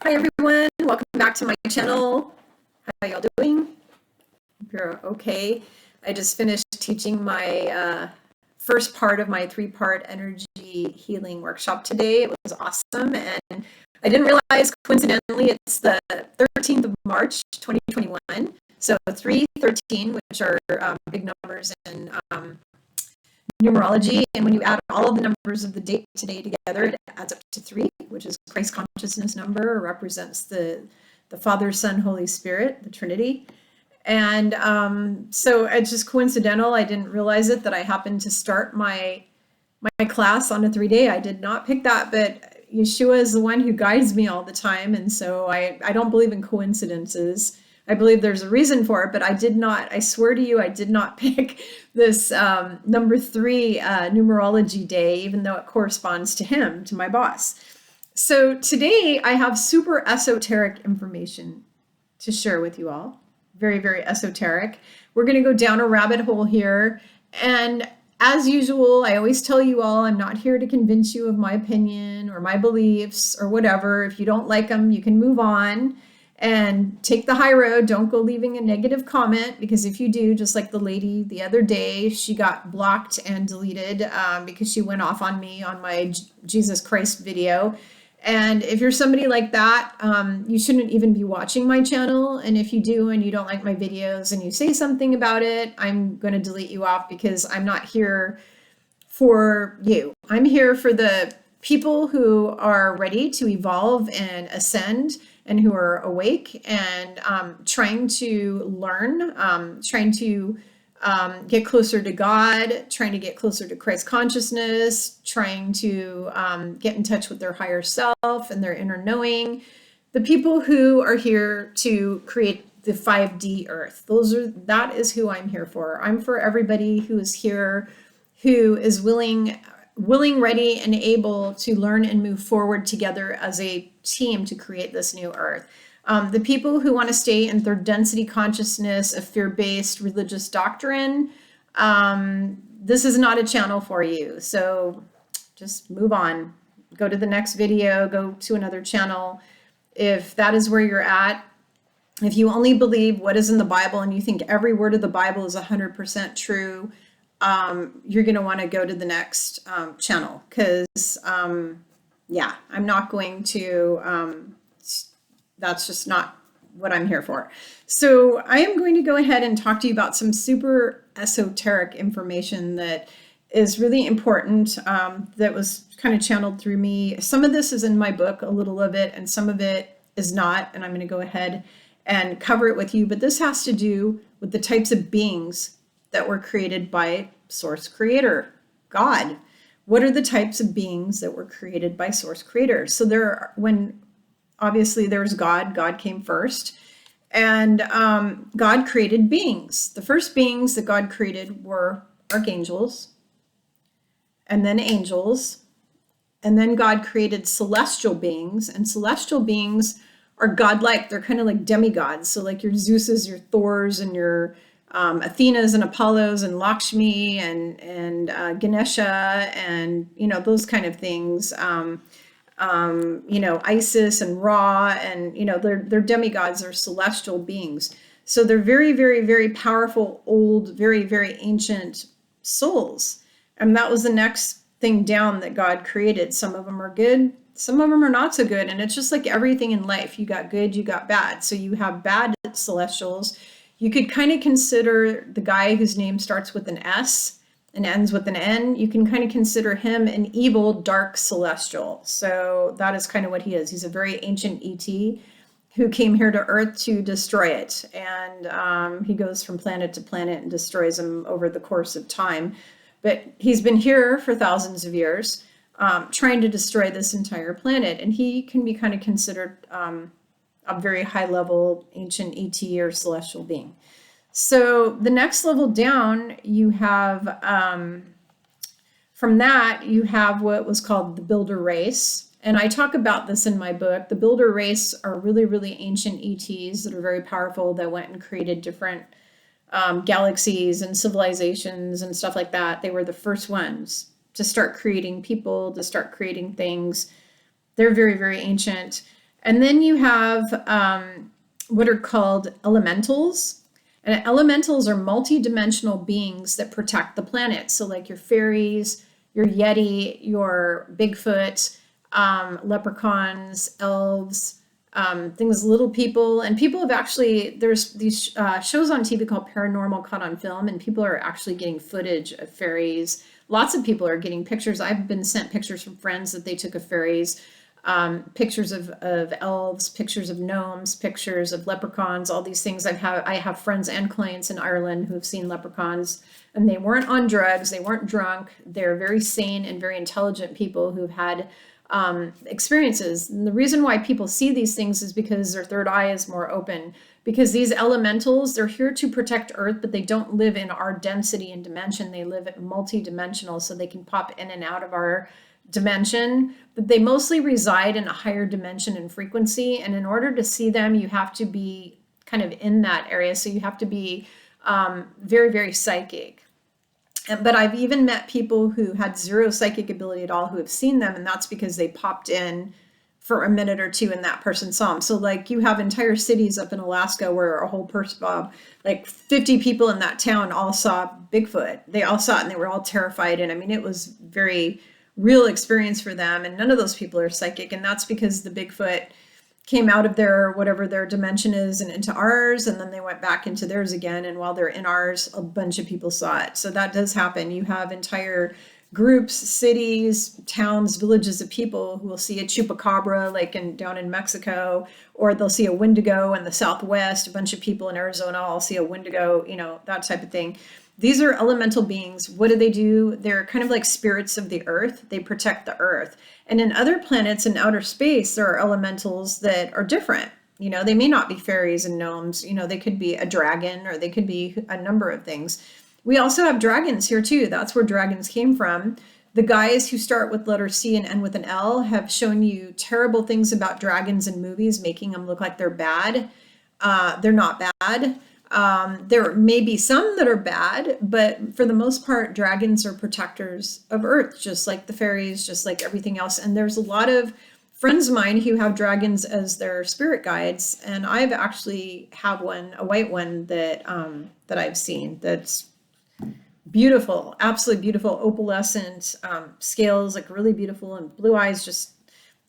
Hi everyone, welcome back to my channel. How y'all doing? Hope you're okay. I just finished teaching my first part of my 3-part energy healing workshop today. It was awesome, and I didn't realize coincidentally it's the 13th of March 2021. So 313, which are big numbers in numerology, and when you add all of the numbers of the date today together, it adds up to 3, which is Christ consciousness number, represents the Father, Son, Holy Spirit, the Trinity. And so it's just coincidental. I didn't realize it that I happened to start my class on a 3-day. I did not pick that, but Yeshua is the one who guides me all the time, and so I don't believe in coincidences. I believe there's a reason for it, but I swear to you, I did not pick this number 3 numerology day, even though it corresponds to him, to my boss. So today I have super esoteric information to share with you all. Very, very esoteric. We're going to go down a rabbit hole here. And as usual, I always tell you all, I'm not here to convince you of my opinion or my beliefs or whatever. If you don't like them, you can move on and take the high road. Don't go leaving a negative comment, because if you do, just like the lady the other day, she got blocked and deleted because she went off on me on my Jesus Christ video. And if you're somebody like that, you shouldn't even be watching my channel. And if you do and you don't like my videos and you say something about it, I'm going to delete you off, because I'm not here for you. I'm here for the people who are ready to evolve and ascend, and who are awake and trying to learn, trying to get closer to God, trying to get closer to Christ consciousness, trying to get in touch with their higher self and their inner knowing. The people who are here to create the 5D earth. That is who I'm here for. I'm for everybody who is here, who is willing, ready, and able to learn and move forward together as a team to create this new earth. The people who want to stay in third density consciousness of fear-based religious doctrine, this is not a channel for you. So just move on. Go to the next video, go to another channel. If that is where you're at, if you only believe what is in the Bible and you think every word of the Bible is 100% true, you're going to want to go to the next channel, because yeah, I'm not going to, that's just not what I'm here for. So I am going to go ahead and talk to you about some super esoteric information that is really important, that was kind of channeled through me. Some of this is in my book, a little of it, and some of it is not, and I'm going to go ahead and cover it with you. But this has to do with the types of beings that were created by Source Creator, God. What are the types of beings that were created by Source Creator? So obviously there's God. God came first, and God created beings. The first beings that God created were archangels, and then angels, and then God created celestial beings, and celestial beings are godlike. They're kind of like demigods. So like your Zeuses, your Thors, and your Athenas and Apollos and Lakshmi and Ganesha, and those kind of things. Isis and Ra, and they're demigods, they're celestial beings. So they're very, very, very powerful, old, very, very ancient souls. And that was the next thing down that God created. Some of them are good, some of them are not so good. And it's just like everything in life. You got good, you got bad. So you have bad celestials. You could kind of consider the guy whose name starts with an S and ends with an N. You can kind of consider him an evil, dark celestial. So that is kind of what he is. He's a very ancient ET who came here to Earth to destroy it. And he goes from planet to planet and destroys them over the course of time. But he's been here for thousands of years, trying to destroy this entire planet. And he can be kind of considered a very high level ancient ET or celestial being. So the next level down, you have, from that, you have what was called the builder race. And I talk about this in my book. The builder race are really, really ancient ETs that are very powerful, that went and created different galaxies and civilizations and stuff like that. They were the first ones to start creating people, to start creating things. They're very, very ancient. And then you have what are called elementals. And elementals are multi-dimensional beings that protect the planet. So like your fairies, your Yeti, your Bigfoot, leprechauns, elves, things, little people. And people have actually, there's these shows on TV called Paranormal Caught on Film, and people are actually getting footage of fairies. Lots of people are getting pictures. I've been sent pictures from friends that they took of fairies, pictures of elves, pictures of gnomes, pictures of leprechauns, all these things. I have friends and clients in Ireland who have seen leprechauns, and they weren't on drugs, they weren't drunk. They're very sane and very intelligent people who've had experiences. And the reason why people see these things is because their third eye is more open. Because these elementals, they're here to protect Earth, but they don't live in our density and dimension. They live at multi-dimensional, so they can pop in and out of our dimension, but they mostly reside in a higher dimension and frequency. And in order to see them, you have to be kind of in that area. So you have to be very, very psychic. But I've even met people who had zero psychic ability at all who have seen them, and that's because they popped in for a minute or two and that person saw them. So like you have entire cities up in Alaska where a whole person, like 50 people in that town all saw Bigfoot. They all saw it and they were all terrified. And I mean, it was very real experience for them. And none of those people are psychic. And that's because the Bigfoot came out of their, whatever their dimension is, and into ours, and then they went back into theirs again. And while they're in ours, a bunch of people saw it. So that does happen. You have entire groups, cities, towns, villages of people who will see a chupacabra like down in Mexico, or they'll see a wendigo in the Southwest. A bunch of people in Arizona all see a wendigo, you know, that type of thing. These are elemental beings. What do? They're kind of like spirits of the earth. They protect the earth. And in other planets in outer space, there are elementals that are different. You know, they may not be fairies and gnomes. You know, they could be a dragon, or they could be a number of things. We also have dragons here too. That's where dragons came from. The guys who start with letter C and end with an L have shown you terrible things about dragons in movies, making them look like they're bad. They're not bad. There may be some that are bad, but for the most part, dragons are protectors of Earth, just like the fairies, just like everything else. And there's a lot of friends of mine who have dragons as their spirit guides. And I've actually have one, a white one that I've seen that's beautiful, absolutely beautiful, opalescent, scales, like really beautiful, and blue eyes, just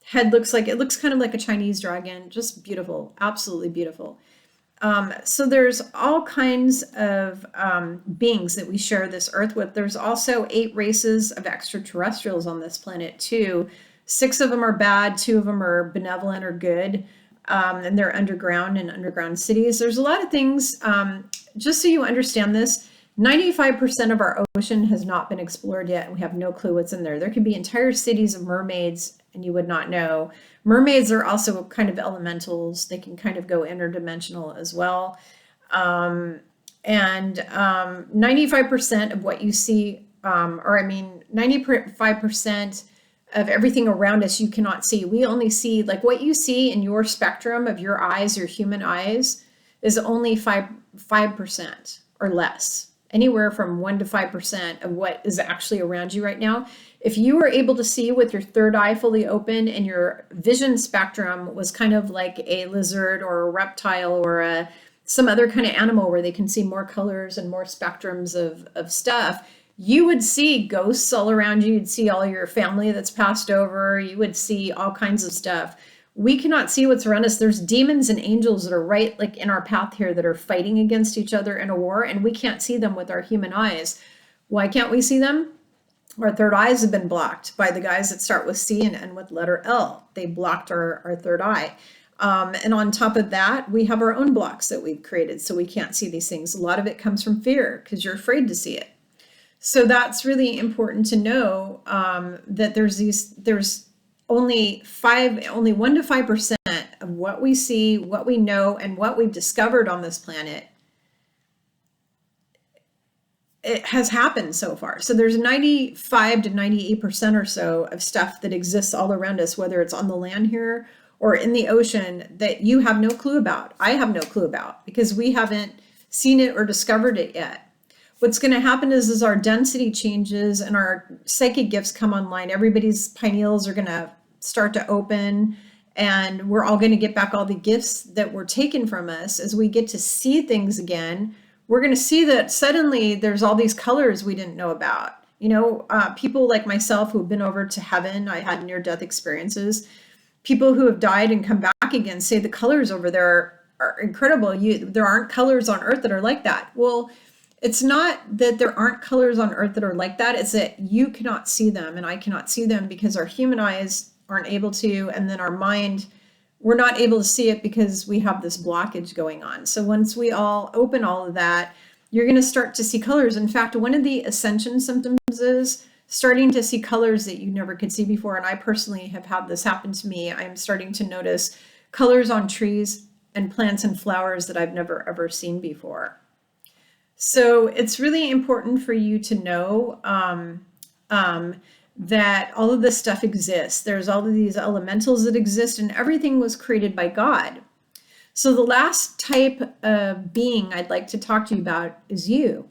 head looks kind of like a Chinese dragon, just beautiful, absolutely beautiful. So there's all kinds of beings that we share this earth with. There's also 8 races of extraterrestrials on this planet too. 6 of them are bad, 2 of them are benevolent or good, and they're underground in underground cities. There's a lot of things, just so you understand this, 95% of our ocean has not been explored yet, and we have no clue what's in there. There could be entire cities of mermaids, and you would not know. Mermaids are also kind of elementals. They can kind of go interdimensional as well. And 95% of what you see, 95% of everything around us you cannot see. We only see, like what you see in your spectrum of your eyes, your human eyes, is only 5% or less. Anywhere from 1 to 5% of what is actually around you right now. If you were able to see with your third eye fully open and your vision spectrum was kind of like a lizard or a reptile or some other kind of animal where they can see more colors and more spectrums of stuff, you would see ghosts all around you. You'd see all your family that's passed over. You would see all kinds of stuff. We cannot see what's around us. There's demons and angels that are right like in our path here that are fighting against each other in a war, and we can't see them with our human eyes. Why can't we see them? Our third eyes have been blocked by the guys that start with C and end with letter L. They blocked our third eye. And on top of that, we have our own blocks that we've created, so we can't see these things. A lot of it comes from fear because you're afraid to see it. So that's really important to know, that there's only 1 to 5% of what we see, what we know, and what we've discovered on this planet, it has happened so far. So there's 95 to 98% or so of stuff that exists all around us, whether it's on the land here or in the ocean, that you have no clue about. I have no clue about because we haven't seen it or discovered it yet. What's going to happen is our density changes and our psychic gifts come online. Everybody's pineals are going to start to open, and we're all going to get back all the gifts that were taken from us. As we get to see things again, we're going to see that suddenly there's all these colors we didn't know about. People like myself who've been over to heaven, I had near-death experiences. People who have died and come back again say the colors over there are incredible. There aren't colors on Earth that are like that. Well, it's not that there aren't colors on Earth that are like that. It's that you cannot see them and I cannot see them because our human eyes aren't able to, and then our mind, we're not able to see it because we have this blockage going on. So once we all open all of that, you're going to start to see colors. In fact, one of the ascension symptoms is starting to see colors that you never could see before. And I personally have had this happen to me. I'm starting to notice colors on trees and plants and flowers that I've never ever seen before. So it's really important for you to know that all of this stuff exists. There's all of these elementals that exist, and everything was created by God. So the last type of being I'd like to talk to you about is you.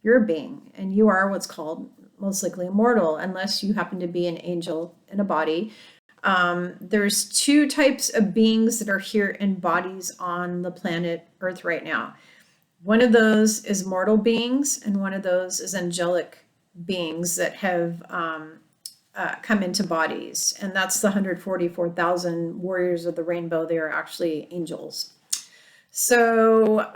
You're a being, and you are what's called most likely immortal, unless you happen to be an angel in a body. There's two types of beings that are here in bodies on the planet Earth right now. One of those is mortal beings, and one of those is angelic beings that have come into bodies. And that's the 144,000 warriors of the rainbow. They are actually angels. So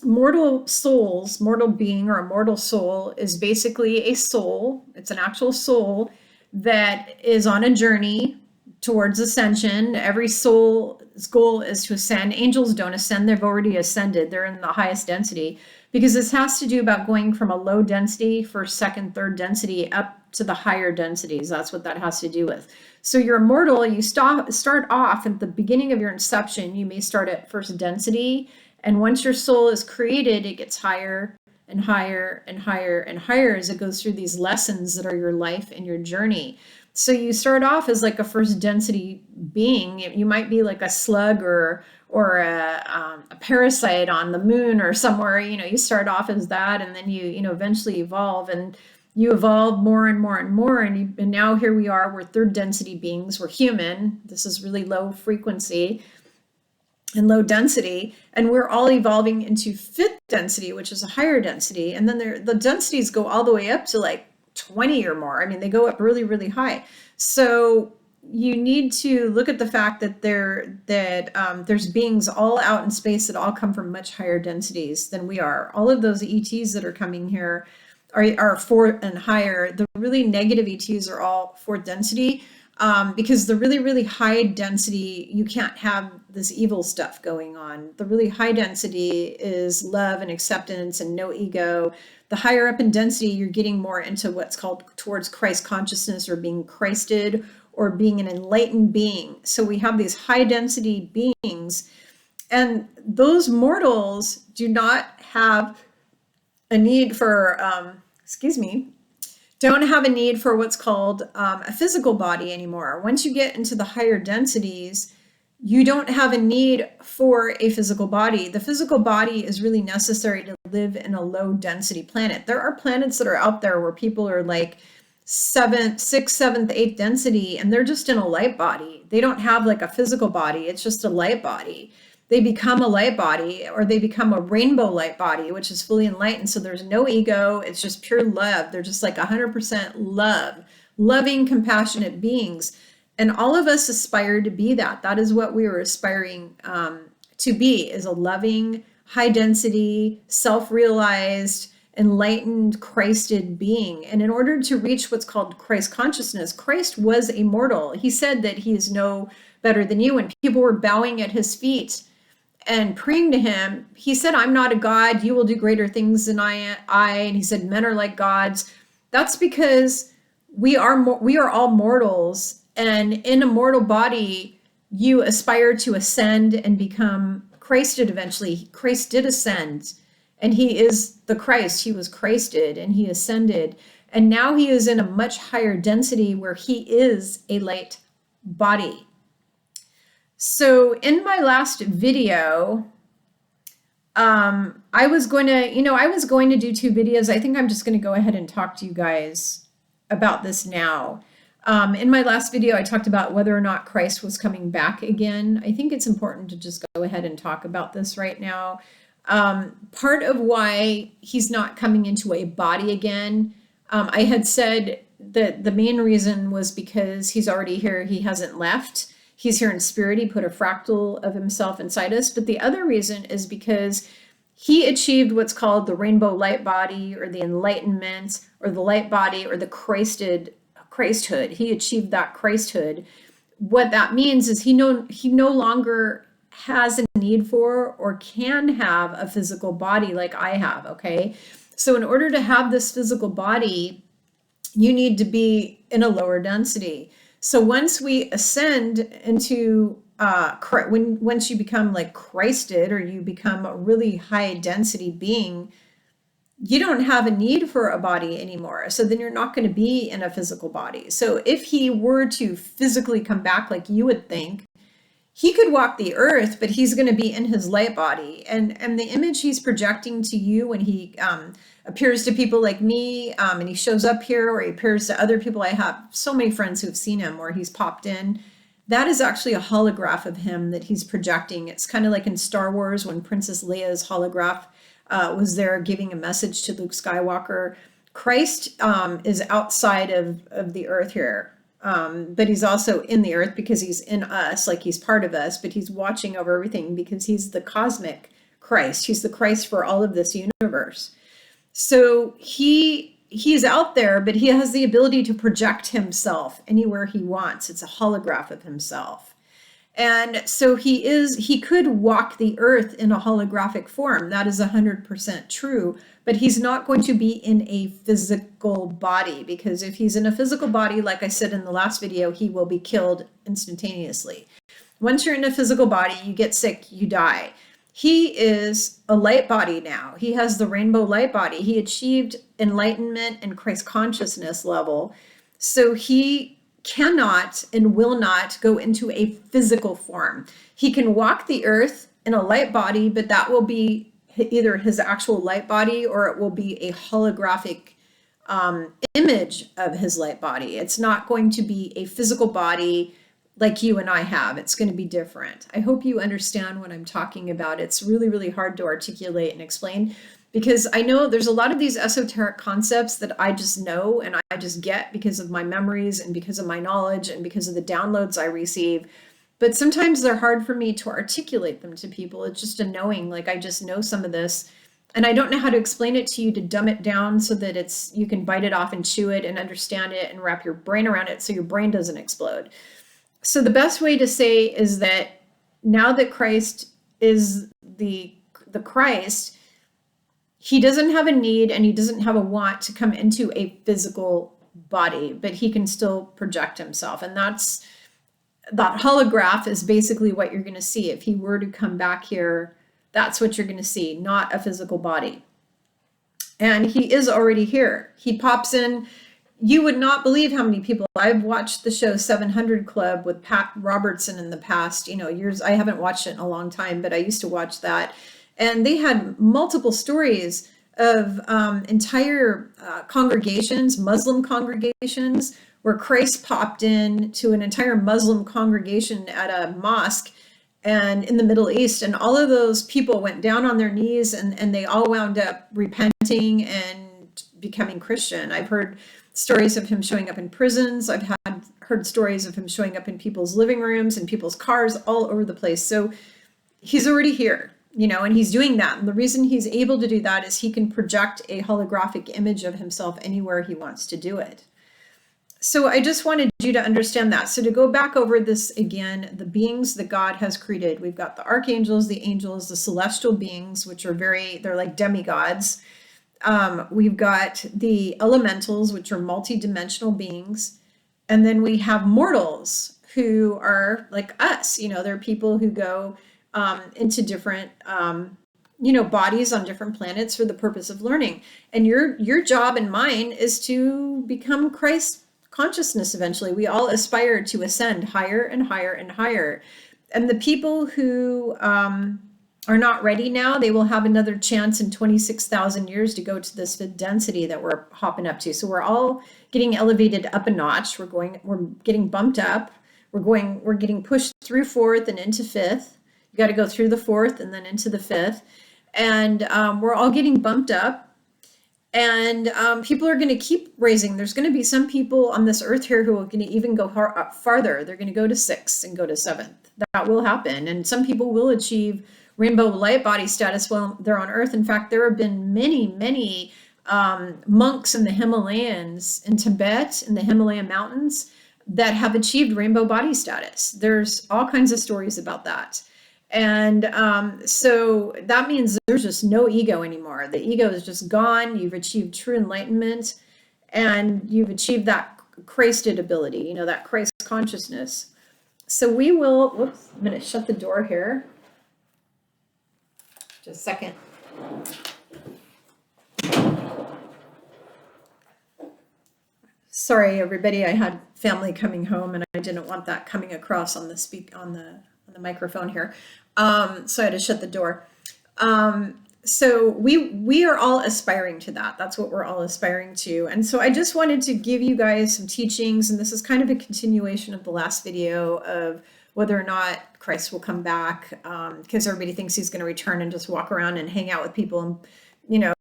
mortal souls, mortal being or a mortal soul is basically a soul. It's an actual soul that is on a journey towards ascension. Every soul's goal is to ascend. Angels don't ascend. They've already ascended. They're in the highest density, because this has to do about going from a low density, first, second, third density up to the higher densities. That's what that has to do with. So you're immortal. You start off at the beginning of your inception. You may start at first density. And once your soul is created, it gets higher and higher and higher and higher as it goes through these lessons that are your life and your journey. So you start off as like a first density being. You might be like a slug or a parasite on the moon or somewhere. You start off as that, and then you eventually evolve, and you evolve more and more and more. And now here we are. We're third density beings. We're human. This is really low frequency and low density, and we're all evolving into fifth density, which is a higher density. And then the densities go all the way up to like 20 or more. I mean, they go up really, really high. So you need to look at the fact that there's beings all out in space that all come from much higher densities than we are. All of those ETs that are coming here are fourth and higher. The really negative ETs are all fourth density, because the really, really high density, you can't have this evil stuff going on. The really high density is love and acceptance and no ego. The higher up in density, you're getting more into what's called towards Christ consciousness, or being Christed, or being an enlightened being. So we have these high density beings, and those mortals do not have a need for, don't have a need for what's called a physical body anymore. Once you get into the higher densities, you don't have a need for a physical body. The physical body is really necessary to live in a low density planet. There are planets that are out there where people are like 6th, 7th, 8th density, and they're just in a light body. They don't have like a physical body. It's just a light body. They become a light body, or they become a rainbow light body, which is fully enlightened. So there's no ego. It's just pure love. They're just like 100% love, loving, compassionate beings. And all of us aspire to be that. That is what we are aspiring to be, is a loving, high density, self-realized, enlightened, Christed being. And in order to reach what's called Christ consciousness, Christ was immortal. He said that he is no better than you. When people were bowing at his feet and praying to him, he said, I'm not a god. You will do greater things than I. And he said, men are like gods. That's because we are all mortals. And in a mortal body, you aspire to ascend and become Christed eventually. Christ did ascend, and he is the Christ. He was Christed, and he ascended. And now he is in a much higher density where he is a light body. So in my last video, I was going to do 2 videos. I think I'm just going to go ahead and talk to you guys about this now. In my last video, I talked about whether or not Christ was coming back again. I think it's important to just go ahead and talk about this right now. Part of why he's not coming into a body again, I had said that the main reason was because he's already here. He hasn't left. He's here in spirit. He put a fractal of himself inside us. But the other reason is because he achieved what's called the rainbow light body, or the enlightenment, or the light body, or the Christhood. He achieved that Christhood. What that means is he no longer has a need for or can have a physical body like I have, okay? So in order to have this physical body, you need to be in a lower density. So once we ascend into once you become like Christed, or you become a really high density being, you don't have a need for a body anymore. So then you're not going to be in a physical body. So if he were to physically come back, like you would think, he could walk the earth, but he's going to be in his light body. And the image he's projecting to you when he appears to people like me, and he shows up here, or he appears to other people. I have so many friends who've seen him where he's popped in. That is actually a holograph of him that he's projecting. It's kind of like in Star Wars when Princess Leia's holograph was there giving a message to Luke Skywalker. Christ is outside of the earth here. But he's also in the earth because he's in us, like he's part of us, but he's watching over everything because he's the cosmic Christ. He's the Christ for all of this universe. So he's out there, but he has the ability to project himself anywhere he wants. It's a holograph of himself. And so he could walk the earth in a holographic form. That is 100% true, but he's not going to be in a physical body, because if he's in a physical body, like I said in the last video, he will be killed instantaneously. Once you're in a physical body, you get sick, you die. He is a light body now. He has the rainbow light body. He achieved enlightenment and Christ consciousness level. So he cannot and will not go into a physical form. He can walk the earth in a light body, but that will be either his actual light body, or it will be a holographic image of his light body. It's not going to be a physical body like you and I have. It's going to be different. I hope you understand what I'm talking about. It's really, really hard to articulate and explain, because I know there's a lot of these esoteric concepts that I just know and I just get because of my memories and because of my knowledge and because of the downloads I receive. But sometimes they're hard for me to articulate them to people. It's just a knowing, like I just know some of this and I don't know how to explain it to you, to dumb it down so that you can bite it off and chew it and understand it and wrap your brain around it so your brain doesn't explode. So the best way to say is that now that Christ is the Christ, he doesn't have a need and he doesn't have a want to come into a physical body, but he can still project himself. And that holograph is basically what you're going to see. If he were to come back here, that's what you're going to see, not a physical body. And he is already here. He pops in. You would not believe how many people. I've watched the show 700 Club with Pat Robertson in the past, years. I haven't watched it in a long time, but I used to watch that. And they had multiple stories of entire congregations, Muslim congregations, where Christ popped in to an entire Muslim congregation at a mosque and in the Middle East. And all of those people went down on their knees and they all wound up repenting and becoming Christian. I've heard stories of him showing up in prisons. I've heard stories of him showing up in people's living rooms and people's cars all over the place. So he's already here, and he's doing that. And the reason he's able to do that is he can project a holographic image of himself anywhere he wants to do it. So I just wanted you to understand that. So to go back over this again, the beings that God has created, we've got the archangels, the angels, the celestial beings, which are they're like demigods. We've got the elementals, which are multidimensional beings. And then we have mortals who are like us. They're people who go into different, bodies on different planets for the purpose of learning. And your job and mine is to become Christ consciousness eventually. We all aspire to ascend higher and higher and higher. And the people who are not ready now, they will have another chance in 26,000 years to go to this fifth density that we're hopping up to. So we're all getting elevated up a notch. We're getting bumped up. We're getting pushed through fourth and into fifth. You got to go through the fourth and then into the fifth. And we're all getting bumped up. And people are going to keep raising. There's going to be some people on this earth here who are going to even go farther. They're going to go to sixth and go to seventh. That will happen. And some people will achieve rainbow light body status while they're on earth. In fact, there have been many monks in the Himalayas, in Tibet, in the Himalayan mountains, that have achieved rainbow body status. There's all kinds of stories about that. And so that means there's just no ego anymore. The ego is just gone. You've achieved true enlightenment, and you've achieved that Christed ability, you know, that Christ consciousness. So we will, whoops, I'm going to shut the door here. Just a second. Sorry, everybody. I had family coming home, and I didn't want that coming across on the microphone here. So I had to shut the door. So we are all aspiring to that. That's what we're all aspiring to. And so I just wanted to give you guys some teachings, and this is kind of a continuation of the last video of whether or not Christ will come back, because everybody thinks he's going to return and just walk around and hang out with people and, you know,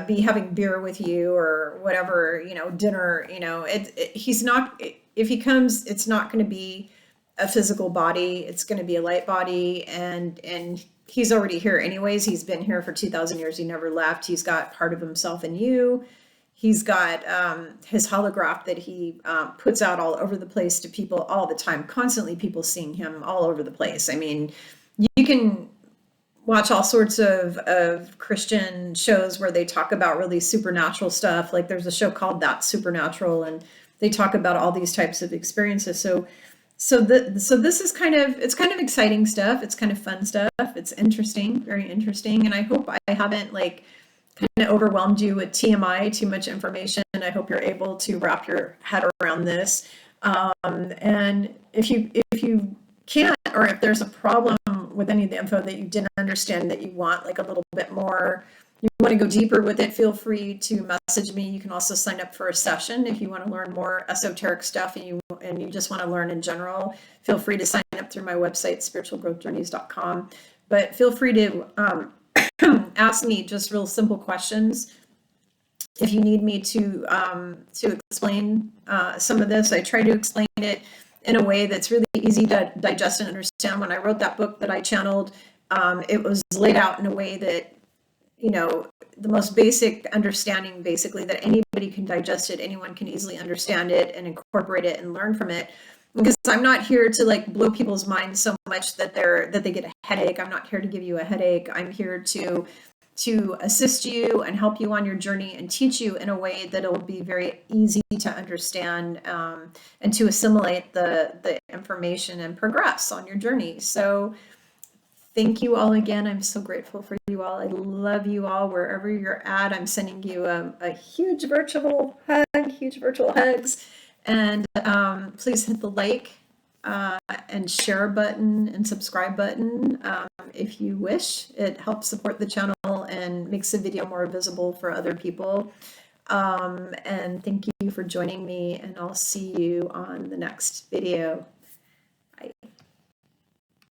be having beer with you or whatever, you know, dinner, you know, he's not, if he comes, it's not going to be a physical body. It's going to be a light body, and he's already here anyways. He's been here for 2,000 years. He never left. He's got part of himself in you. He's got his holograph that he puts out all over the place to people all the time, constantly people seeing him all over the place. I mean, you can watch all sorts of Christian shows where they talk about really supernatural stuff. Like there's a show called That's Supernatural, and they talk about all these types of experiences. So this is kind of exciting stuff. It's kind of fun stuff. It's interesting, very interesting. And I hope I haven't like kind of overwhelmed you with TMI, too much information. I hope you're able to wrap your head around this. And if you can't, or if there's a problem with any of the info that you didn't understand, that you want like a little bit more, you want to go deeper with it, feel free to message me. You can also sign up for a session if you want to learn more esoteric stuff and you just want to learn in general. Feel free to sign up through my website, spiritualgrowthjourneys.com. But feel free to ask me just real simple questions if you need me to explain some of this. I try to explain it in a way that's really easy to digest and understand. When I wrote that book that I channeled, it was laid out in a way that, you know, the most basic understanding, basically, that anybody can digest it, anyone can easily understand it and incorporate it and learn from it. Because I'm not here to like blow people's minds so much that they get a headache. I'm not here to give you a headache. I'm here to assist you and help you on your journey and teach you in a way that it'll be very easy to understand, and to assimilate the information and progress on your journey. So thank you all again. I'm so grateful for you all. I love you all wherever you're at. I'm sending you a huge virtual hug, huge virtual hugs. And please hit the like and share button and subscribe button if you wish. It helps support the channel and makes the video more visible for other people. And thank you for joining me, and I'll see you on the next video.